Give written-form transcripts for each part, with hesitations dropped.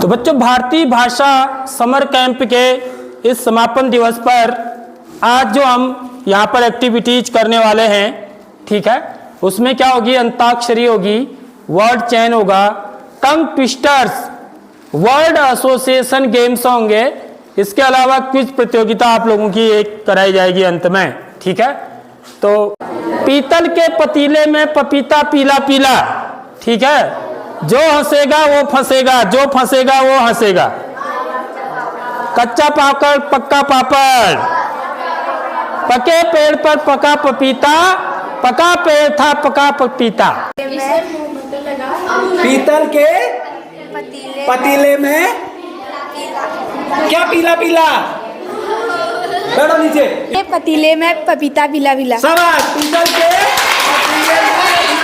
तो बच्चों, भारतीय भाषा समर कैंप के इस समापन दिवस पर आज जो हम यहाँ पर एक्टिविटीज करने वाले हैं, ठीक है, उसमें क्या होगी? अंताक्षरी होगी, वर्ड चैन होगा, टंग ट्विस्टर्स, वर्ड एसोसिएशन गेम्स होंगे। इसके अलावा क्विज प्रतियोगिता आप लोगों की एक कराई जाएगी अंत में, ठीक है। तो पीतल के पतीले में पपीता पीला पीला, ठीक है, जो हंसेगा वो फंसेगा, जो फंसेगा वो हंसेगा। कच्चा पाकड़ पक्का पापड़, पके पेड़ पर पका पपीता, पका पेड़ था पका पपीता। पीतल के पतीले में क्या पीला पीला? बैठो नीचे। पतीले में पपीता पीला पीला। शाबाश। पीतल के पतीले में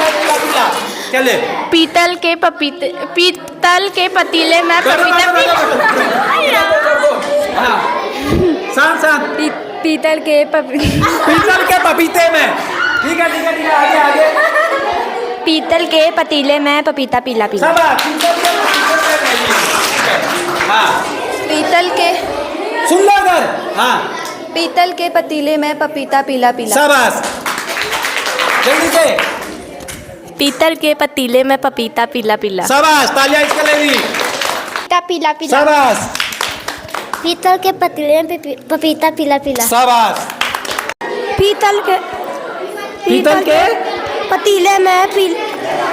पपीता पीला पीला। चले। पीतल के पतीले में पपीता हाँ। शांत। पीतल के पपीते में। ठीक है ठीक है ठीक है, आगे आगे। पीतल के पतीले में पपीता पीला पीला। शाबाश। पीतल के पतीले में। हाँ। पीतल के सुन लो इधर। हाँ। पीतल के पतीले में पपीता पीला पीला। शाबाश। जल्दी से। पीतल के पतीले में पपीता पीला पीला। शाबाश। तालियां इसके लिए भी। पीला पीला। शाबाश। पीतल के पतीले में पपीता पीला पीला। शाबाश। पीतल के पतीले में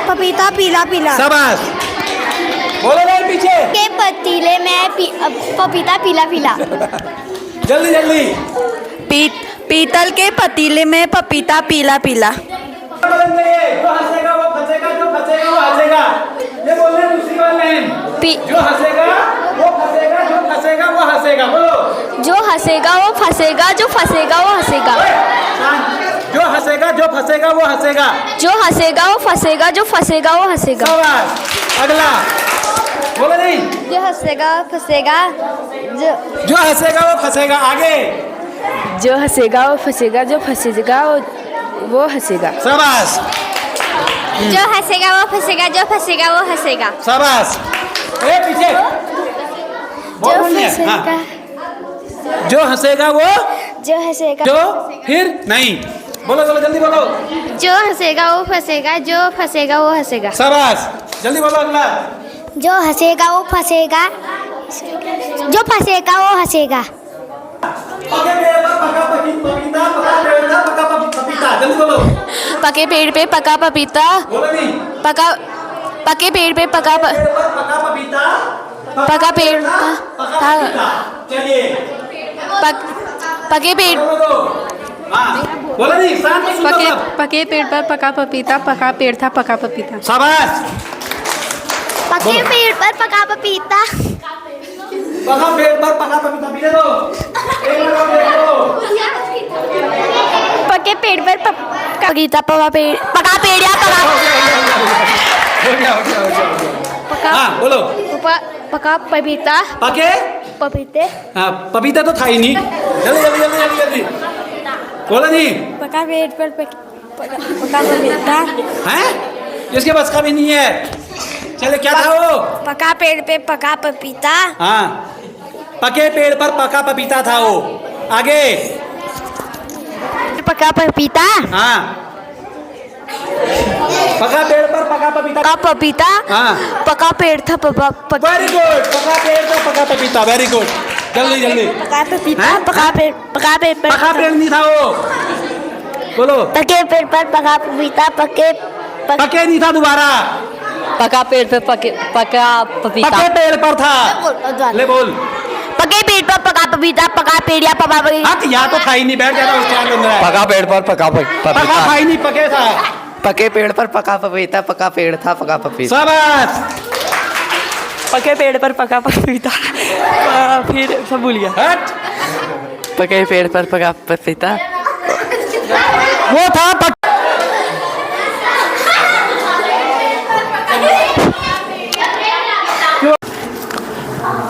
पपीता पीला पीला। शाबाश। बोलो भाई पीछे। के पतीले में पपीता पीला पीला। जल्दी जल्दी। पीतल के पतीले में पपीता पीला पीला। जो हंसेगा वो फंसेगा, जो फंसेगा वो हंसेगा। ये बोल रहे हैं दूसरी वाले हैं। जो हंसेगा वो फंसेगा, जो फंसेगा वो हंसेगा। बोलो। जो हंसेगा वो फंसेगा, जो फंसेगा वो हंसेगा। जो हंसेगा जो फंसेगा वो हंसेगा। जो हंसेगा वो फंसेगा, जो फंसेगा वो हंसेगा। शाबाश। अगला बोलो नहीं। जो हंसेगा वो फंसेगा, जो हंसेगा वो फंसेगा। आगे। जो हंसेगा वो फंसेगा, जो फंसेगा वो हंसेगा। शाबाश। जो हंसेगा वो फंसेगा, जो फंसेगा वो हंसेगा। शाबाश। ए पीछे। जो फंसेगा जो हंसेगा वो जो हंसेगा जो फिर नहीं। बोलो बोलो जल्दी बोलो। जो हंसेगा वो फंसेगा, जो फंसेगा वो हंसेगा। शाबाश। जल्दी बोलो अगला। जो हंसेगा वो फंसेगा, जो फंसेगा वो हंसेगा। पके पेड़ पर पका पपीता, पका पेड़ था पका पपीता। जल्दी बोलो। पके पेड़ पे पका पपीता। बोलो नहीं। पके पेड़ पे पका पपीता। पका पेड़ पका पपीता। चलिए। पके पेड़ बोलो नहीं। शांत से सुनो सब। पके पेड़ पर पका पपीता, पका पेड़ था पका पपीता। शाबाश। पके पेड़ पर पका पपीता। पका पेड़ पर पका पपीता। पीने दो। पके पेड़ पर पपीता, पका पेड़ या हो गया। पका। हाँ बोलो। पका पपीता। पके पपीते। हाँ पपीता तो था ही नहीं। जल्दी जल्दी जल्दी जल्दी जल्दी। बोलो नहीं। पका पेड़ पर पका पपीता। हैं? इसके बस का भी नहीं है। चले क्या था वो? पका पेड़ पे पका पपीता। हाँ पके पेड़ पर पका पपीता था वो। आगे। पका पपीता। हाँ पका पेड़ पर पका पपीता। पका पपीता। हाँ पका पेड़ था वेरी गुड। पका पेड़ पर पका पपीता। Very good. जल्दी जल्दी। पका पपीता। हैं? पका पेड़ पर पका पेड़ नहीं था वो। बोलो। पके पेड़ पर पका पपीता। पके नहीं था। दोबारा। पका पेड़ पे पका पपीता। पके पेड़ पर था। ले बोल। पके पेड़ पर पका पपीता, पका पेड़ या पका हाँ तो यहाँ तो था ही नहीं। बैठ जाता उस चार अंदर है। पका पेड़ पर पका पका पपीता। था ही नहीं। पके था। पके पेड़ पर पका पपीता, पका पेड़ था पका पपीता। शाबाश। पके पेड़ पर पका पपीता। फिर सब भूल गया। हट। पके पेड़ पर पका पपीता। वो था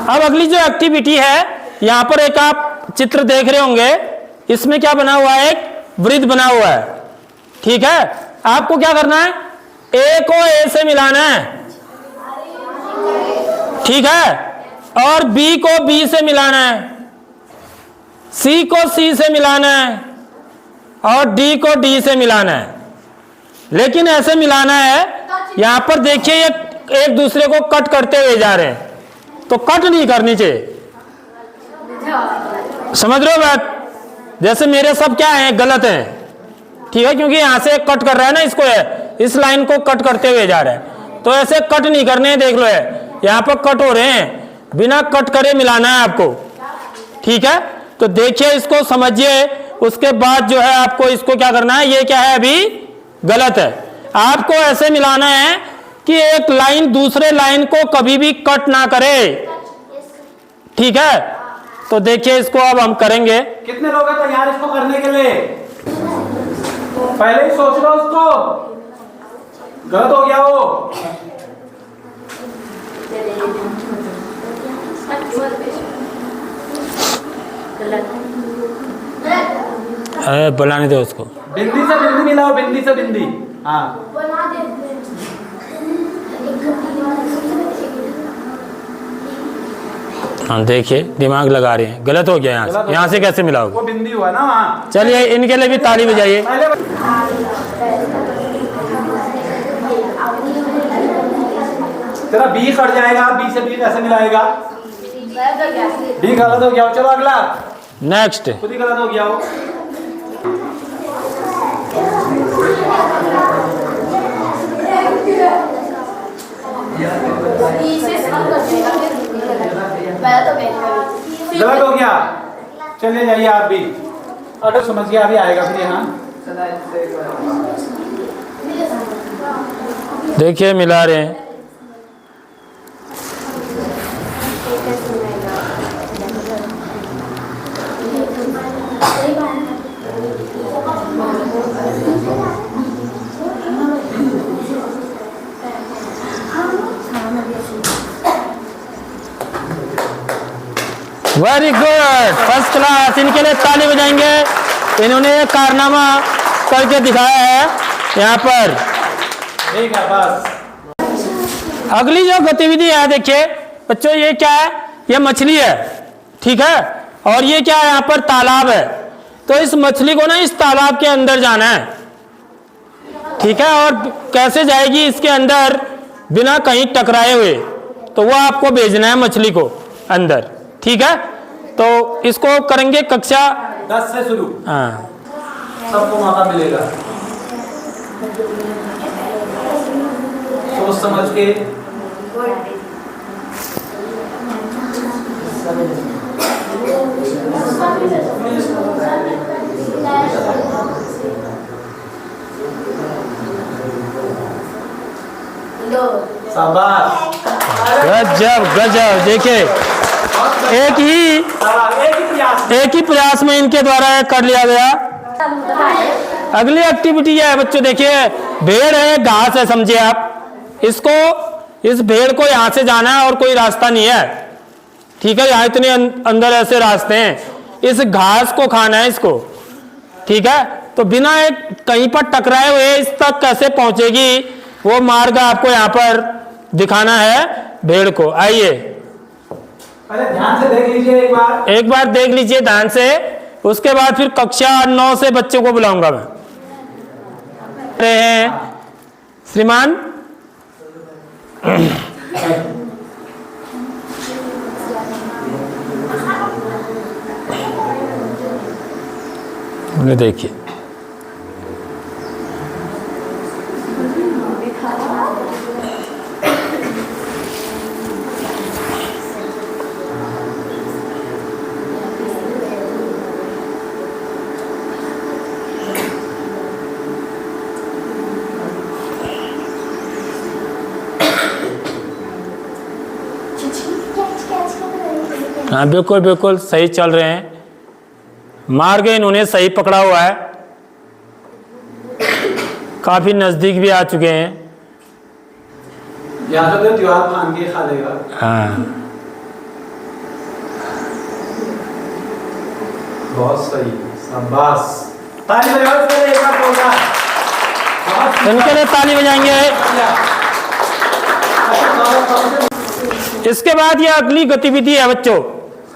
अब अगली जो एक्टिविटी है, यहाँ पर एक आप चित्र देख रहे होंगे। इसमें क्या बना हुआ है? एक वृत्त बना हुआ है, ठीक है। आपको क्या करना है? ए को ए से मिलाना है, ठीक है। और बी को बी से मिलाना है, सी को सी से मिलाना है और डी को डी से मिलाना है। लेकिन ऐसे मिलाना है, यहां पर देखिए ये एक दूसरे को कट करते हुए जा रहे हैं, तो कट नहीं करनी चाहिए। समझ रहे हो बात? जैसे मेरे सब क्या है, गलत है, ठीक है, क्योंकि यहां से कट कर रहा है ना, इसको है, इस लाइन को कट करते हुए जा रहा है, तो ऐसे कट नहीं करने हैं। देख लो है, यहां पर कट हो रहे हैं, बिना कट करे मिलाना है आपको, ठीक है। तो देखिए, इसको समझिए, उसके बाद जो है आपको इसको क्या करना है, ये क्या है अभी गलत है। आपको ऐसे मिलाना है कि एक लाइन दूसरे लाइन को कभी भी कट ना करे, ठीक है। तो देखिए, इसको अब हम करेंगे। कितने लोग हैं तैयार इसको करने के लिए? पहले ही सोच लो उसको, गलत हो गया वो। अरे बुलाने दो उसको। बिंदी से बिंदी मिलाओ, बिंदी से बिंदी। हाँ, हाँ देखिए, दिमाग लगा रहे हैं, गलत हो गया यहाँ से कैसे मिलाओगे? वो बिंदी हुआ ना वहाँ। चलिए, इनके लिए भी ताली बजाइए। तेरा बी कट जाएगा, बी से बी कैसे मिलाएगा? बी गलत हो गया। चलो अगला, नेक्स्ट। खुद ही गलत हो गया वो। गलत हो गया, चलिए जाइए आप भी। अगर समझ गया अभी आएगा फिर यहाँ। देखिए, मिला रहे हैं। Very good, first class. इनके लिए ताली बजाएंगे, इन्होंने ये कारनामा करके दिखाया है यहाँ पर। ठीक है, बस। अगली जो गतिविधि है, देखिए बच्चों, ये क्या है, ये मछली है, ठीक है, और ये क्या है, यहाँ पर तालाब है। तो इस मछली को ना इस तालाब के अंदर जाना है, ठीक है, और कैसे जाएगी इसके अंदर बिना कहीं टकराए हुए, तो वो आपको भेजना है मछली को अंदर, ठीक है। तो इसको करेंगे कक्षा 10 से शुरू। हाँ, सबको मौका मिलेगा सोच समझ के। शाबाश, गजब गजब। देखिए, एक ही प्रयास में इनके द्वारा कर लिया गया। अगली एक्टिविटी है बच्चों, देखिए, भेड़ है, घास है, समझिए आप इसको, इस भेड़ को यहां से जाना है और कोई रास्ता नहीं है, ठीक है, यहाँ इतने अंदर ऐसे रास्ते हैं, इस घास को खाना है इसको, ठीक है। तो बिना एक कहीं पर टकराए हुए इस तक कैसे पहुंचेगी, वो मार्ग आपको यहाँ पर दिखाना है भेड़ को। आइए, अरे ध्यान से देख लीजिए एक बार देख लीजिए ध्यान से, उसके बाद फिर कक्षा 9 से बच्चों को बुलाऊंगा मैं। रहे हैं श्रीमान उन्हें देखिए, हाँ बिल्कुल बिल्कुल सही चल रहे हैं, मार्ग इन्होंने सही पकड़ा हुआ है, काफी नजदीक भी आ चुके हैं। यहाँ तो त्योहार खान के खा लेगा। हाँ, बहुत सही, शाबाश, ताली बजाओ इसके लिए एक बार जोरदार। इनके लिए ताली बजाएंगे। इसके बाद ये अगली गतिविधि है बच्चों,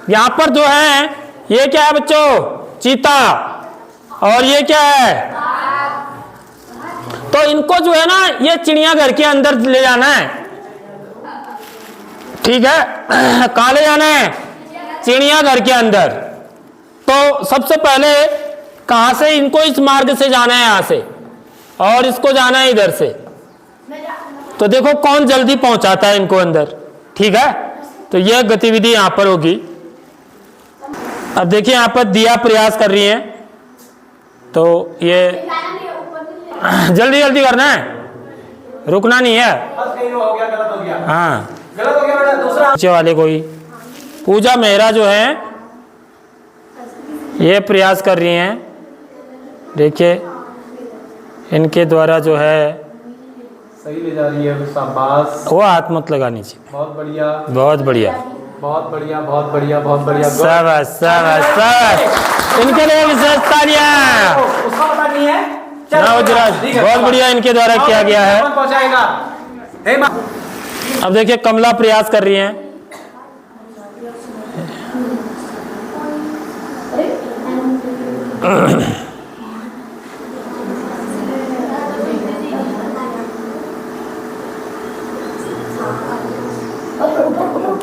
यहां पर जो है ये क्या है बच्चों, चीता, और ये क्या है, तो इनको जो है ना ये चिड़ियाघर के अंदर ले जाना है, ठीक है। कहां ले जाना है, चिड़ियाघर के अंदर। तो सबसे पहले कहां से इनको, इस मार्ग से जाना है, यहां से, और इसको जाना है इधर से। तो देखो कौन जल्दी पहुंचाता है इनको अंदर, ठीक है। तो यह गतिविधि यहां पर होगी। अब देखिए यहां पर दिया प्रयास कर रही हैं, तो ये जल्दी जल्दी करना है, रुकना नहीं है। बस कहीं हो गया, गलत हो गया, हाँ गलत हो गया बेटा। दूसरा बच्चे वाले कोई पूजा मेहरा जो है ये प्रयास कर रही हैं, देखिए इनके द्वारा जो है सही ले जा रही है, शाबाश, वो हाथ मत लगानी चाहिए। बहुत बढ़िया, बहुत बढ़िया, बहुत बढ़िया, बहुत बढ़िया, बहुत बढ़िया। शाबाश शाबाश शाबाश, इनके लिए विशेष तालियां। उसका पता नहीं है, ना वज्राज, बहुत बढ़िया इनके द्वारा किया गया है। कौन पहुंचाएगा? हे माँ, अब देखिए कमला प्रयास कर रही हैं,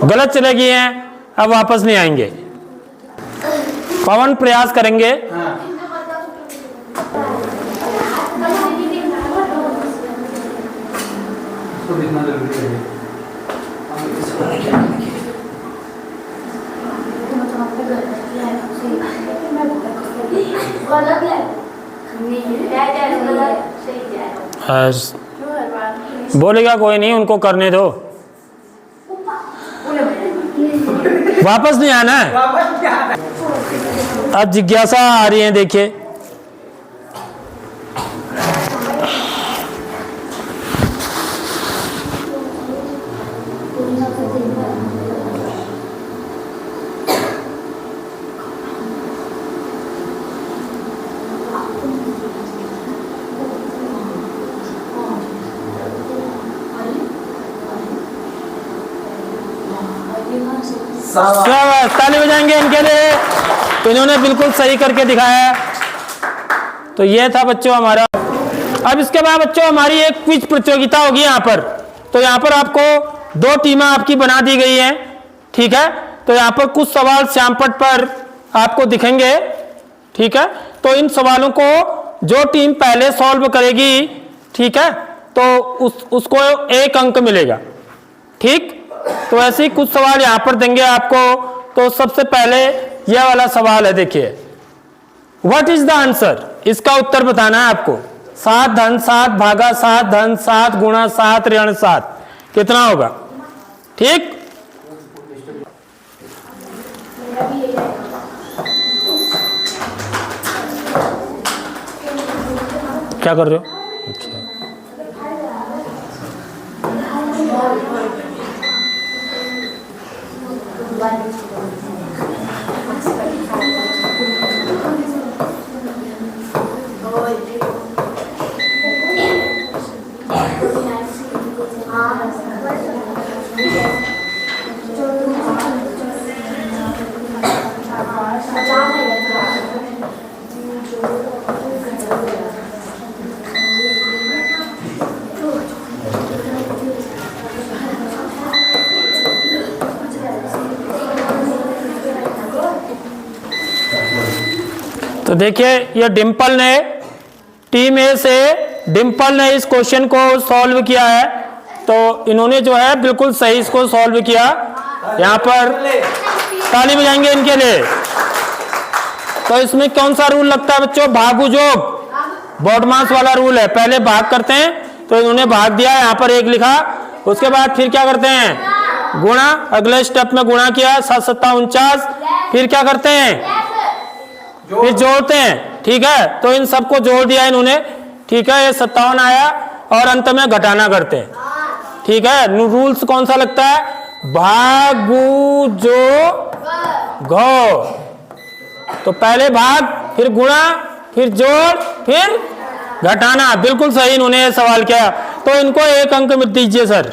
गलत चले गए हैं, अब वापस नहीं आएंगे। पवन प्रयास करेंगे, उसको देखना जरूरी है। बोलेगा कोई नहीं, उनको करने दो, वापस नहीं आना है। वापस क्या है? अब जिज्ञासा आ रही है, देखिए शाबाश, ताली बजाएंगे इनके लिए, तो इन्होंने बिल्कुल सही करके दिखाया। तो ये था बच्चों हमारा। अब इसके बाद बच्चों हमारी एक क्विज प्रतियोगिता होगी यहाँ पर। तो यहाँ पर आपको दो टीमें आपकी बना दी गई हैं, ठीक है। तो यहाँ पर कुछ सवाल श्यामपट पर आपको दिखेंगे, ठीक है। तो इन सवालों को जो टीम पहले सॉल्व करेगी, ठीक है, तो उसको 1 अंक मिलेगा, ठीक। तो ऐसे ही कुछ सवाल यहां पर देंगे आपको। तो सबसे पहले यह वाला सवाल है, देखिए, व्हाट इज द आंसर, इसका उत्तर बताना है आपको। 7 धन 7 भागा 7 धन 7 गुणा 7 ऋण 7 कितना होगा, ठीक। क्या कर रहे हो? अच्छा, तो देखिए ये डिम्पल ने, टीम ए से डिम्पल ने इस क्वेश्चन को सॉल्व किया है। तो इन्होंने जो है बिल्कुल सही इसको सॉल्व किया। यहाँ पर ताली बजाएंगे इनके लिए। तो इसमें कौन सा रूल लगता है बच्चों, भागुजोग, बॉडमास वाला रूल है। पहले भाग करते हैं, तो इन्होंने भाग दिया, यहाँ पर 1 लिखा, उसके बाद फिर क्या करते हैं, गुणा, अगले स्टेप में गुणा किया, 7 7 49, फिर क्या करते हैं, फिर जोड़ते हैं, ठीक है। तो इन सबको जोड़ दिया इन्होंने, ठीक है, ये 57 आया, और अंत में घटाना करते हैं, ठीक है। रूल्स कौन सा लगता है, भागु जो घो। तो पहले भाग, फिर गुणा, फिर जोड़, फिर घटाना। बिल्कुल सही इन्होंने सवाल किया। तो इनको 1 अंक दीजिए सर।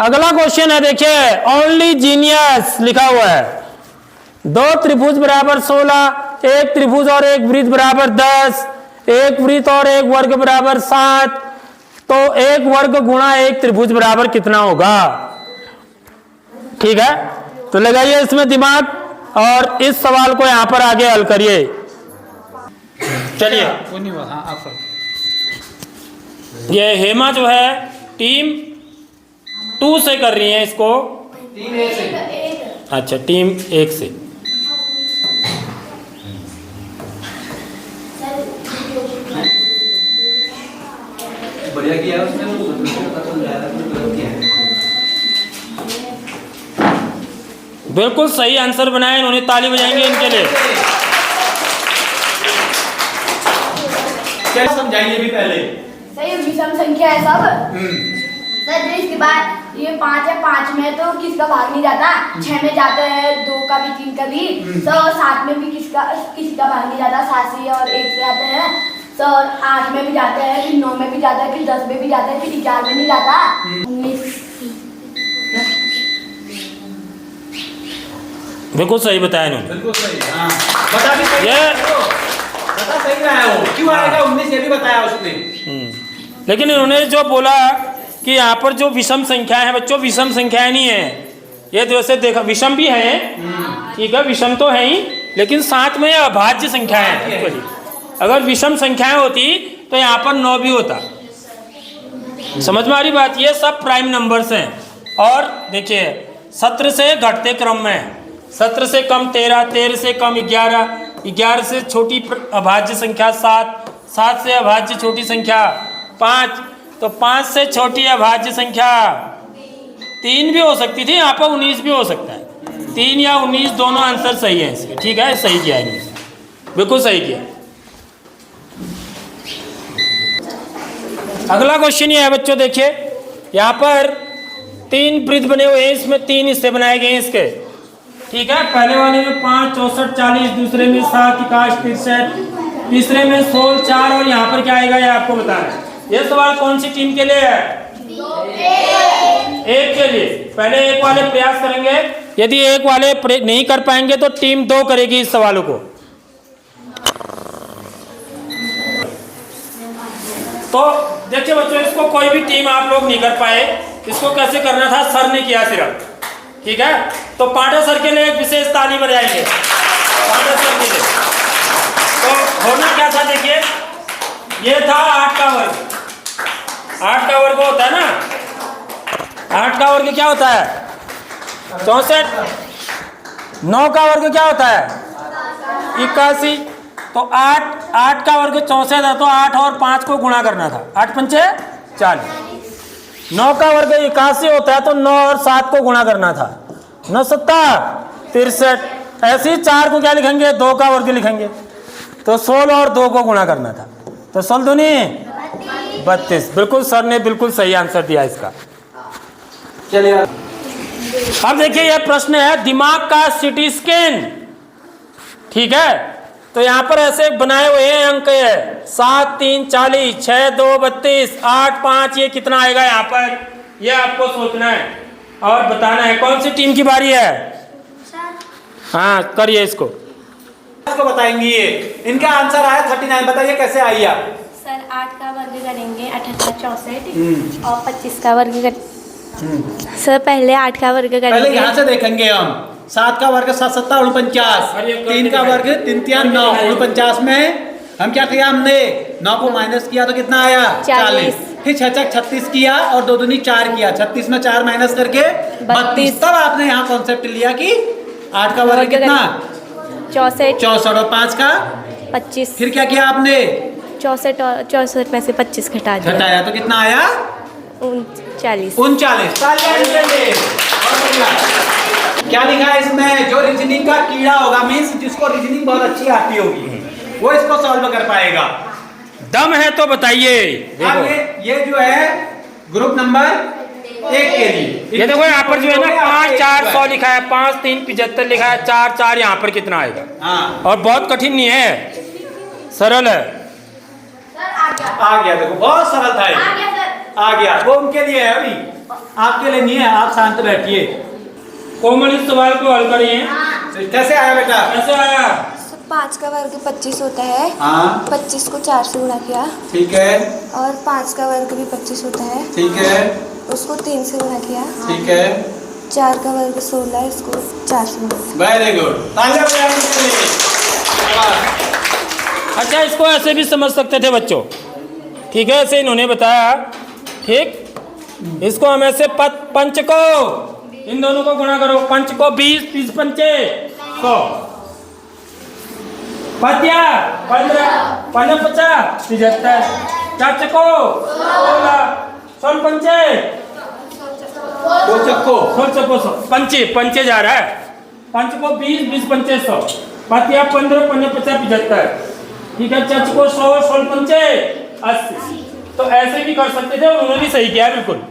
अगला क्वेश्चन है, देखिए ओनली जीनियस लिखा हुआ है। 2 त्रिभुज बराबर 16, एक त्रिभुज और एक वृत्त बराबर 10, एक वृत्त और एक वर्ग बराबर 7, तो एक वर्ग गुणा एक त्रिभुज बराबर कितना होगा? ठीक है, तो लगाइए इसमें दिमाग और इस सवाल को यहां पर आगे हल करिए। चलिए, ये हेमा जो है टीम 2 से कर रही है इसको, टीम ए से। अच्छा टीम 1 से। बढ़िया किया उसने, बिल्कुल सही आंसर बनाया इन्होंने, ताली बजाएंगे इनके लिए। क्या समझाइए भी पहले। सही विषम संख्या है सब। सर जो इसके बाद ये 5 है, 5 में तो किसका भाग नहीं जाता, 6 में जाता है, 2 का भी 3 का भी, तो 7 में भी किसी का भाग नहीं जाता, 7 से और 1 से आते हैं, तो 8 में भी जाता है, फिर 9 में भी जाता है, फिर 10 में भी जाता है, फिर 11 में नहीं जाता, 19। बिल्कुल सही बताया इन्होंने, बिल्कुल सही। हाँ बता भी सही, ये बता सही रहा है वो, क्यों आएगा 19 ये भी बताया उसने। लेकिन इन्होंने जो बोला कि यहाँ पर जो विषम संख्याएं हैं बच्चों, विषम संख्याएं नहीं है ये, तो वैसे देखा विषम भी है, ठीक है विषम तो है ही, लेकिन साथ में अभाज्य संख्याएं हैं। अगर विषम संख्याएं होती तो यहाँ पर 9 भी होता। समझ में आ रही बात? ये सब प्राइम नंबर्स हैं। और देखिए 17 से घटते क्रम में, 17 से कम 13, 13 से कम 11, 11 से छोटी अभाज्य संख्या 7, 7 से अभाज्य छोटी संख्या 5, तो 5 से छोटी अभाज्य संख्या 3 भी हो सकती थी, यहाँ पर 19 भी हो सकता है। 3 या 19 दोनों आंसर सही है इसके, ठीक है, सही किया है, बिल्कुल सही किया। अगला क्वेश्चन ये है बच्चों, देखिए यहाँ पर 3 वृत्त बने हुए हैं, इसमें 3 हिस्से बनाए गए हैं इसके, ठीक है। पहले वाले में 5, 64, 40, दूसरे में 7, 21, 63, तीसरे में 16, 4, और यहाँ पर क्या आएगा ये आपको बताना है। ये सवाल कौन सी टीम के लिए है? एक के लिए। पहले एक वाले प्रयास करेंगे, यदि एक वाले नहीं कर पाएंगे तो टीम 2 करेगी इस सवालों को। तो देखिए बच्चों, इसको कोई भी टीम आप लोग नहीं कर पाए, इसको कैसे करना था सर ने किया सिर्फ, ठीक है। तो पांडा सर के लिए एक विशेष ताली बजाएंगे, पांडा सर के लिए। तो होना क्या था, देखिए ये था 8 का वर्ग, 8 का वर्ग होता है ना, 8 का वर्ग क्या होता है 64, 9 का वर्ग क्या होता है 81, तो 8 का वर्ग 64 है, तो 8 और 5 को गुणा करना था, 8 पंचे 40। 9 का वर्ग 81 होता है, तो 9 और 7 को गुणा करना था, 9 7 63। ऐसे ही 4 को क्या लिखेंगे, 2 का वर्ग लिखेंगे, तो 16 और 2 को गुणा करना था, तो 16 दूनी 32। बिल्कुल सर ने बिल्कुल सही आंसर दिया इसका। चलिए अब देखिए यह प्रश्न है दिमाग का सिटी स्कैन, ठीक है। तो यहाँ पर ऐसे बनाए हुए हैं अंक है 7 3 40, 6 2 32, 8 5, ये कितना आएगा यहाँ पर, ये आपको सोचना है और बताना है। कौन सी टीम की बारी है? हाँ करिए इसको बताएंगी। ये इनका आंसर आया 39, बताइए कैसे आई आप? सर 8 का वर्ग करेंगे 78 64 और 25 का वर्ग कर सर पहले 8 का वर्ग करेंगे, पहले यहाँ से देखेंगे हम। 7 का वर्ग 7 7 49, 3 का वर्ग 3 3 9 49 में हम क्या किया, हमने 9 को माइनस किया तो कितना आया 40, फिर 6 6 36 किया और 2 दूनी 4 किया, 36 में 4 माइनस करके 32। तब आपने यहाँ कॉन्सेप्ट लिया कि 8 का वर्ग कितना 64 और 5 का 25, फिर क्या किया आपने 64 में से 25 घटाया तो कितना आया 39। 39। क्या लिखा है इसमें, जो रीजनिंग का कीड़ा होगा, मीन्स जिसको रीजनिंग बहुत अच्छी आती होगी वो इसको सॉल्व कर पाएगा। दम है तो बताइए। अब ये जो है ग्रुप नंबर 1 के लिए, ये देखो यहाँ पर जो है ना 5 4 100 लिखा है, 5 3 75 लिखा है, 4 4 यहाँ पर कितना आएगा। हाँ और बहुत कठिन नहीं है, सरल है। आ गया, देखो बहुत सरल था ये, आ गया वो उनके लिए है अभी। आपके लिए नहीं है, आप शांत बैठिए। कोमल इस सवाल को हल करिए। कैसे आया बेटा? कैसे आया? 5 का वर्ग 25 होता है। हाँ 25 को 4 से गुणा किया। ठीक है। और 5 का वर्ग भी 25 होता है। ठीक है। उसको 3 से गुणा किया। ठीक है। 4 का वर्ग 16, इसको 4 से गुणा किया। वेरी गुड, तालियां बजाएं इसके लिए। अच्छा, इसको ऐसे भी समझ सकते थे बच्चों, ठीक है, ऐसे इन्होंने बताया। ठीक, इसको हम ऐसे पंच को इन दोनों को गुणा करो। पंच को 20, 20 पंचे 100, पतिया 15, 15 50 75, चाच को 16, 16 पंचे 100, पंचे पंचे जा रहा है। पंच को 20, 20 पंचे 100, पतिया 15, 15 50 75, ठीक है, चच को 100, 16 पंचे 80। तो ऐसे भी कर सकते थे, उन्होंने भी सही किया, बिल्कुल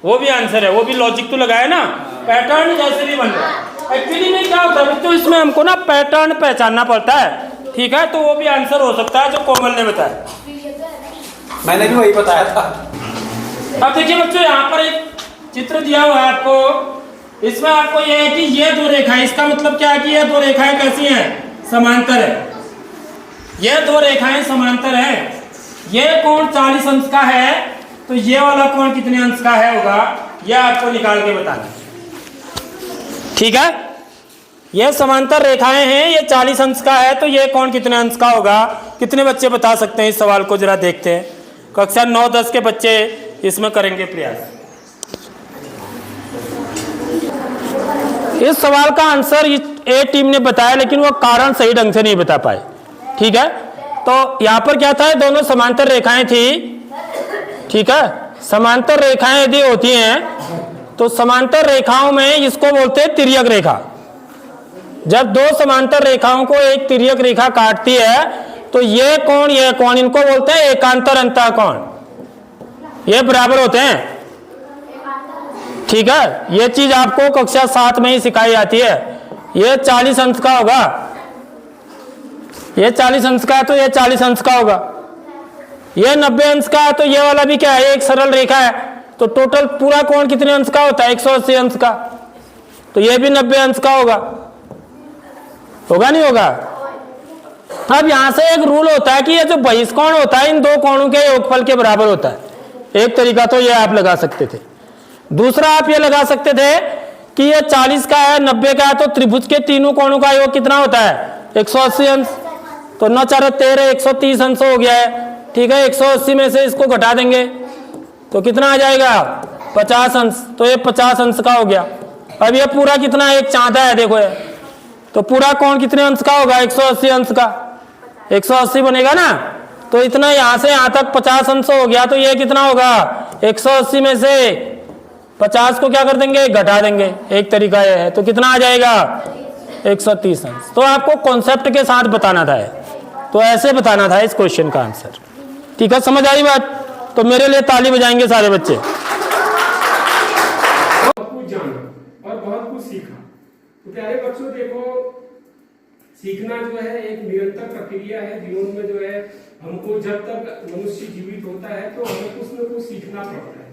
वो भी आंसर है, वो भी लॉजिक तो लगाया ना, पैटर्न जैसे भी बन रहा है। एक्चुअली में क्या होता है बच्चों, इसमें हमको ना पैटर्न पहचानना पड़ता है, ठीक है, तो वो भी आंसर हो सकता है जो कोमल ने बताया। मैंने भी वही बताया था। अब देखिए बच्चों, यहाँ पर एक चित्र दिया हुआ है आपको, इसमें आपको यह है कि ये दो रेखाएं, इसका मतलब क्या है कि ये दो रेखाएं कैसी हैं, समांतर है। ये दो रेखाएं समांतर है। ये कोण 40 अंश का है, तो ये वाला कोण कितने अंश का है होगा, यह आपको निकाल के बताना, ठीक है। ये समांतर रेखाएं हैं, ये 40 अंश का है, तो ये कोण कितने अंश का होगा। कितने बच्चे बता सकते हैं इस सवाल को, जरा देखते हैं। कक्षा 9-10 के बच्चे इसमें करेंगे प्रयास। इस सवाल का आंसर ए टीम ने बताया, लेकिन वो कारण सही ढंग से नहीं बता पाए, ठीक है। तो यहाँ पर क्या था, दोनों समांतर रेखाएं थी, ठीक है। समांतर रेखाएं यदि होती हैं तो समांतर रेखाओं में इसको बोलते हैं तिर्यक रेखा। जब दो समांतर रेखाओं को एक तिर्यक रेखा काटती है तो ये कोण इनको बोलते हैं एकांतर अंतः कोण, ये बराबर होते हैं, ठीक है। ये चीज आपको कक्षा 7 में ही सिखाई जाती है। ये 40 अंश का होगा, ये 40 अंश का है तो ये 40 अंश का होगा। ये 90 अंश का है तो ये वाला भी क्या है, एक सरल रेखा है, तो टोटल पूरा कोण कितने अंश का होता है, 180 अंश का, तो ये भी 90 अंश का होगा, होगा नहीं होगा। अब यहां से एक रूल होता है कि ये जो बहिष्कोण होता है इन दो कोणों के योगफल के बराबर होता है। एक तरीका तो ये आप लगा सकते थे। दूसरा आप ये लगा सकते थे कि ये 40 का है, 90 का है, तो त्रिभुज के तीनों कोणों का योग कितना होता है, 180 अंश, तो 9 4 13, 130 अंश हो गया है, ठीक है। 180 में से इसको घटा देंगे तो कितना आ जाएगा, 50 अंश, तो ये 50 अंश का हो गया। अब ये पूरा कितना, एक चांदा है, देखो ये, तो पूरा कोण कितने अंश का होगा, 180 अंश का, 180 बनेगा ना, तो इतना यहां से यहां तक 50 अंश हो गया, तो ये कितना होगा, 180 में से 50 को क्या कर देंगे, घटा देंगे, एक तरीका यह है, तो कितना आ जाएगा, 130 अंश। तो आपको कॉन्सेप्ट के साथ बताना था, तो ऐसे बताना था इस क्वेश्चन का आंसर, ठीक है। समझ आई बात, तो मेरे लिए ताली बजाएंगे सारे बच्चे। बहुत कुछ जाना और बहुत कुछ सीखा। तो प्यारे बच्चों देखो, सीखना जो है एक निरंतर प्रक्रिया है जीवन में, जो है हमको जब तक मनुष्य जीवित होता है तो हमें कुछ न कुछ सीखना पड़ता है।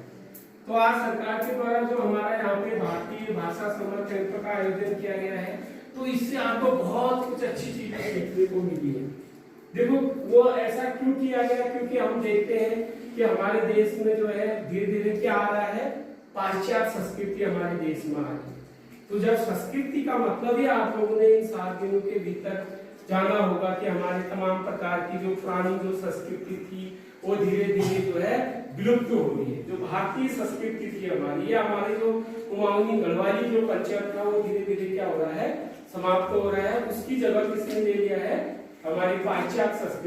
तो आज सरकार के द्वारा जो हमारा यहाँ पे भारतीय भाषा समर कैंप का आयोजन किया गया है, तो इससे आपको बहुत कुछ अच्छी चीजें सीखने को मिली है। देखो वो ऐसा क्यों किया गया, क्योंकि हम देखते हैं कि हमारे देश में जो है धीरे धीरे क्या आ रहा है, पाश्चात्य संस्कृति हमारे देश में आ रही है। तो जब संस्कृति का मतलब ही आप लोगों ने इन 7 दिनों के भीतर जाना होगा कि हमारे तमाम प्रकार की जो पुरानी जो संस्कृति थी वो धीरे धीरे जो है विलुप्त हो रही है। जो भारतीय संस्कृति थी हमारी, ये हमारे जो कुमाऊनी गढ़वाली जो कल्चर था वो धीरे धीरे क्या हो रहा है, समाप्त हो रहा है। उसकी जगह किसने ले लिया है, हमारी पाश्चात्य संस्कृति।